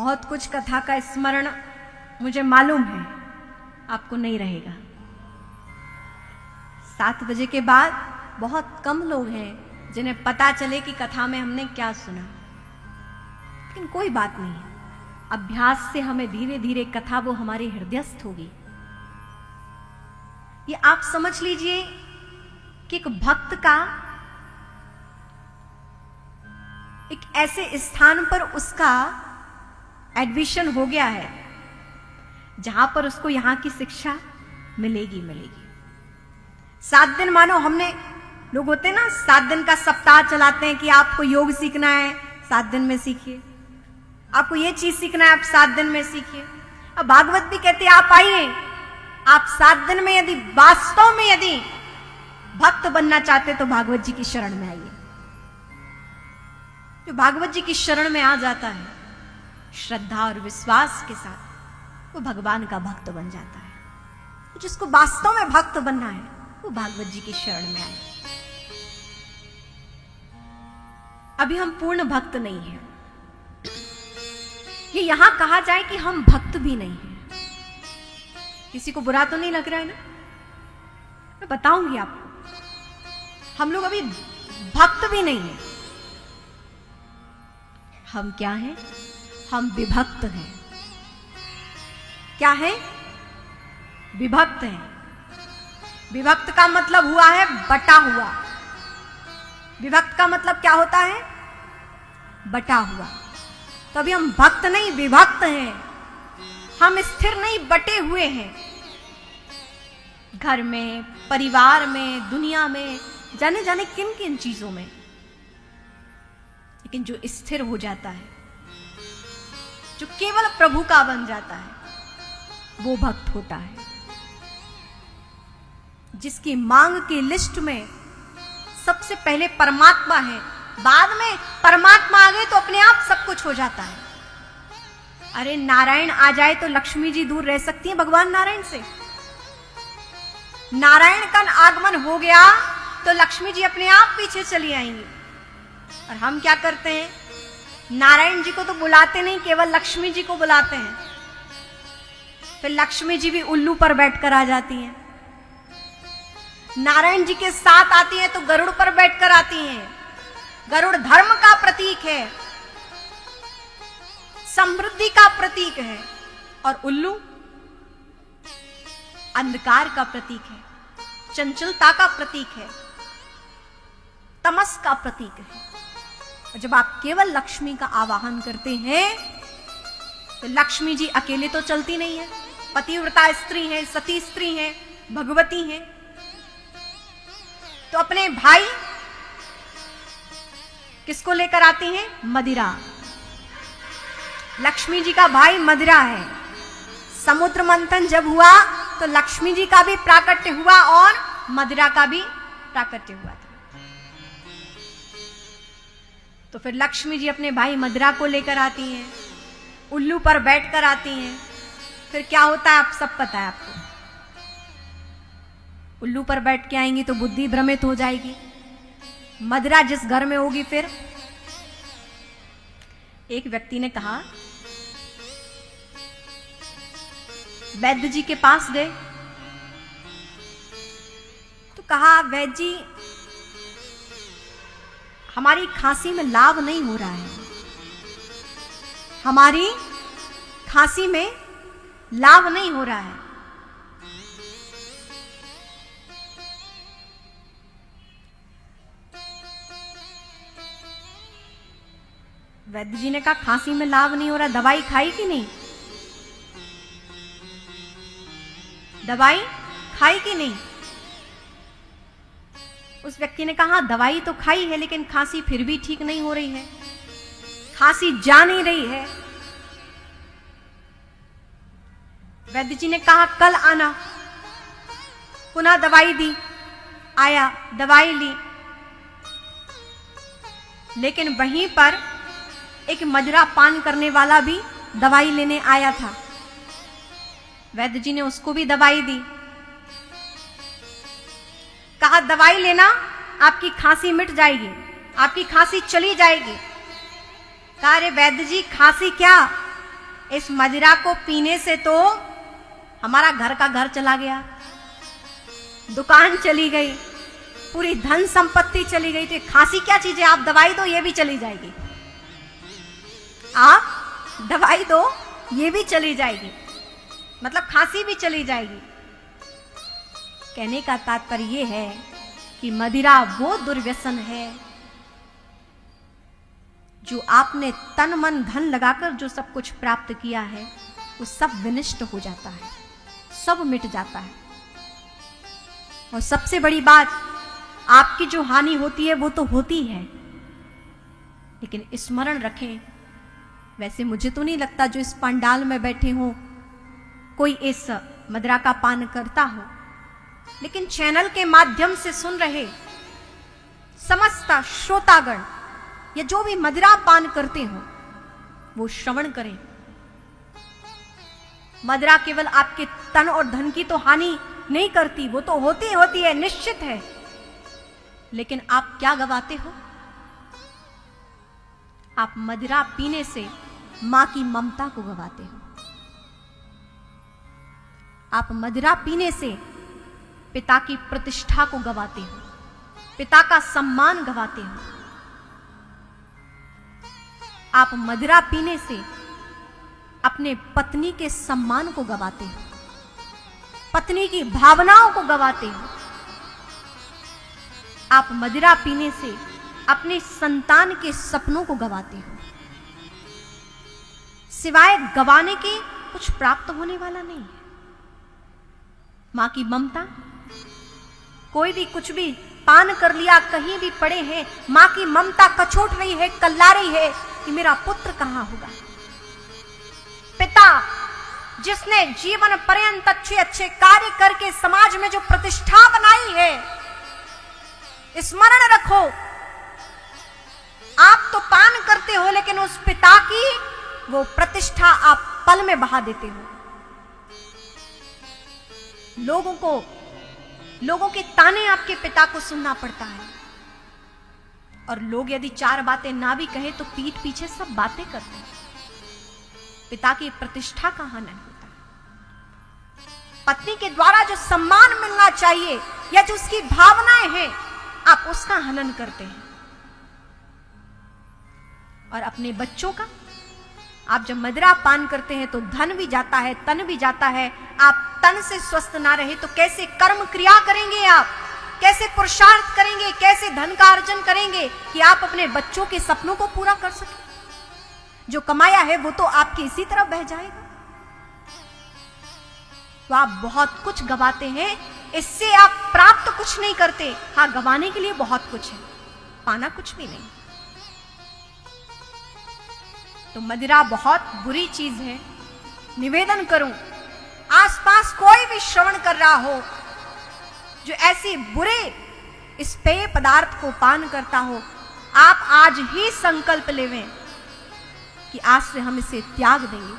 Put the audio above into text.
बहुत कुछ कथा का स्मरण मुझे मालूम है, आपको नहीं रहेगा। 7 बजे के बाद बहुत कम लोग हैं जिन्हें पता चले कि कथा में हमने क्या सुना, लेकिन कोई बात नहीं है। अभ्यास से हमें धीरे धीरे कथा वो हमारे हृदयस्थ होगी। ये आप समझ लीजिए कि एक भक्त का एक ऐसे स्थान पर उसका एडमिशन हो गया है जहां पर उसको यहां की शिक्षा मिलेगी। 7 दिन मानो हमने, लोग होते हैं ना 7 दिन का सप्ताह चलाते हैं कि आपको योग सीखना है 7 दिन में सीखिए, आपको ये चीज सीखना है आप 7 दिन में सीखिए। अब भागवत भी कहते हैं आप आइए, आप 7 दिन में यदि वास्तव में यदि भक्त बनना चाहते तो भागवत जी की शरण में आइए। जो भागवत जी की शरण में आ जाता है श्रद्धा और विश्वास के साथ, वो भगवान का भक्त बन जाता है। जिसको वास्तव में भक्त बनना है वो भागवत जी की शरण में आए। अभी हम पूर्ण भक्त नहीं हैं, ये यहां कहा जाए कि हम भक्त भी नहीं हैं। किसी को बुरा तो नहीं लग रहा है ना? मैं बताऊंगी आपको, हम लोग अभी भक्त भी नहीं हैं। हम क्या हैं? हम विभक्त हैं। क्या है? विभक्त हैं। विभक्त का मतलब हुआ है बटा हुआ। विभक्त का मतलब क्या होता है? बटा हुआ। तो अभी हम भक्त नहीं विभक्त हैं। हम स्थिर नहीं, बटे हुए हैं। घर में, परिवार में, दुनिया में, जाने जाने किन किन चीजों में। लेकिन जो स्थिर हो जाता है, जो केवल प्रभु का बन जाता है, वो भक्त होता है। जिसकी मांग की लिस्ट में सबसे पहले परमात्मा है, बाद में परमात्मा आ गए तो अपने आप सब कुछ हो जाता है। अरे नारायण आ जाए तो लक्ष्मी जी दूर रह सकती हैं भगवान नारायण से? नारायण का आगमन हो गया तो लक्ष्मी जी अपने आप पीछे चली आएंगी। और हम क्या करते हैं? नारायण जी को तो बुलाते नहीं, केवल लक्ष्मी जी को बुलाते हैं। फिर लक्ष्मी जी भी उल्लू पर बैठकर आ जाती हैं। नारायण जी के साथ आती हैं तो गरुड़ पर बैठकर आती हैं। गरुड़ धर्म का प्रतीक है, समृद्धि का प्रतीक है, और उल्लू अंधकार का प्रतीक है, चंचलता का प्रतीक है, तमस का प्रतीक है। और जब आप केवल लक्ष्मी का आवाहन करते हैं तो लक्ष्मी जी अकेले तो चलती नहीं है, पतिव्रता स्त्री हैं, सती स्त्री हैं, भगवती हैं। तो अपने भाई किसको लेकर आती हैं? मदिरा। लक्ष्मी जी का भाई मदिरा है। समुद्र मंथन जब हुआ तो लक्ष्मी जी का भी प्राकट्य हुआ और मदिरा का भी प्राकट्य हुआ था। तो फिर लक्ष्मी जी अपने भाई मदिरा को लेकर आती हैं, उल्लू पर बैठकर आती हैं। फिर क्या होता है आप सब पता है आपको। उल्लू पर बैठ के आएंगी तो बुद्धि भ्रमित हो जाएगी। मदिरा जिस घर में होगी, फिर एक व्यक्ति ने कहा, वैद्य जी के पास गए तो कहा, वैद्य जी हमारी खांसी में लाभ नहीं हो रहा है, हमारी खांसी में लाभ नहीं हो रहा है। वैद्य जी ने कहा, खांसी में लाभ नहीं हो रहा, दवाई खाई कि नहीं? दवाई खाई कि नहीं? उस व्यक्ति ने कहा, दवाई तो खाई है लेकिन खांसी फिर भी ठीक नहीं हो रही है, खांसी जा नहीं रही है। वैद्य जी ने कहा, कल आना। पुनः दवाई दी, आया, दवाई ली, लेकिन वहीं पर एक मदिरा पान करने वाला भी दवाई लेने आया था। वैद्य जी ने उसको भी दवाई दी, कहा दवाई लेना, आपकी खांसी मिट जाएगी, आपकी खांसी चली जाएगी। कहा, अरे वैद्य जी खांसी क्या, इस मदिरा को पीने से तो हमारा घर का घर चला गया, दुकान चली गई, पूरी धन संपत्ति चली गई। तो खांसी क्या चीज है, आप दवाई दो ये भी चली जाएगी, आप दवाई दो ये भी चली जाएगी, मतलब खांसी भी चली जाएगी। कहने का तात्पर्य यह है कि मदिरा वो दुर्व्यसन है जो आपने तन मन धन लगाकर जो सब कुछ प्राप्त किया है वो सब विनष्ट हो जाता है, सब मिट जाता है। और सबसे बड़ी बात, आपकी जो हानि होती है वो तो होती है, लेकिन स्मरण रखें, वैसे मुझे तो नहीं लगता जो इस पंडाल में बैठे हो कोई इस मदिरा का पान करता हो, लेकिन चैनल के माध्यम से सुन रहे समस्त श्रोतागण या जो भी मदिरा पान करते हो वो श्रवण करें। मदिरा केवल आपके तन और धन की तो हानि नहीं करती, वो तो होती है, निश्चित है, लेकिन आप क्या गवाते हो? आप मदिरा पीने से मां की ममता को गवाते हो, आप मदिरा पीने से पिता की प्रतिष्ठा को गवाते हो, पिता का सम्मान गवाते हो। आप मदिरा पीने से अपने पत्नी के सम्मान को गवाते हो, पत्नी की भावनाओं को गवाते हो। आप मदिरा पीने से अपने संतान के सपनों को गवाते हो। सिवाय गवाने के कुछ प्राप्त होने वाला नहीं है। मां की ममता, कोई भी कुछ भी पान कर लिया, कहीं भी पड़े हैं, मां की ममता कछोट रही है, कल्ला रही है कि मेरा पुत्र कहां होगा। पिता जिसने जीवन पर्यंत अच्छे अच्छे कार्य करके समाज में जो प्रतिष्ठा बनाई है, स्मरण रखो, आप तो पान करते हो लेकिन उस पिता की वो प्रतिष्ठा आप पल में बहा देते हो। लोगों के ताने आपके पिता को सुनना पड़ता है, और लोग यदि चार बातें ना भी कहें तो पीठ पीछे सब बातें करते हैं। पिता की प्रतिष्ठा का हनन होता है। पत्नी के द्वारा जो सम्मान मिलना चाहिए या जो उसकी भावनाएं हैं, आप उसका हनन करते हैं। और अपने बच्चों का, आप जब मदिरा पान करते हैं तो धन भी जाता है, तन भी जाता है। आप तन से स्वस्थ ना रहे तो कैसे कर्म क्रिया करेंगे, आप कैसे पुरुषार्थ करेंगे, कैसे धन का अर्जन करेंगे कि आप अपने बच्चों के सपनों को पूरा कर सकें। जो कमाया है वो तो आपके इसी तरफ बह जाएगा। तो आप बहुत कुछ गवाते हैं, इससे आप प्राप्त कुछ नहीं करते। हाँ, गवाने के लिए बहुत कुछ है, पाना कुछ भी नहीं। तो मदिरा बहुत बुरी चीज है। निवेदन करूं, आसपास कोई भी श्रवण कर रहा हो जो ऐसी बुरे इस पेय पदार्थ को पान करता हो, आप आज ही संकल्प लेवें कि आज से हम इसे त्याग देंगे।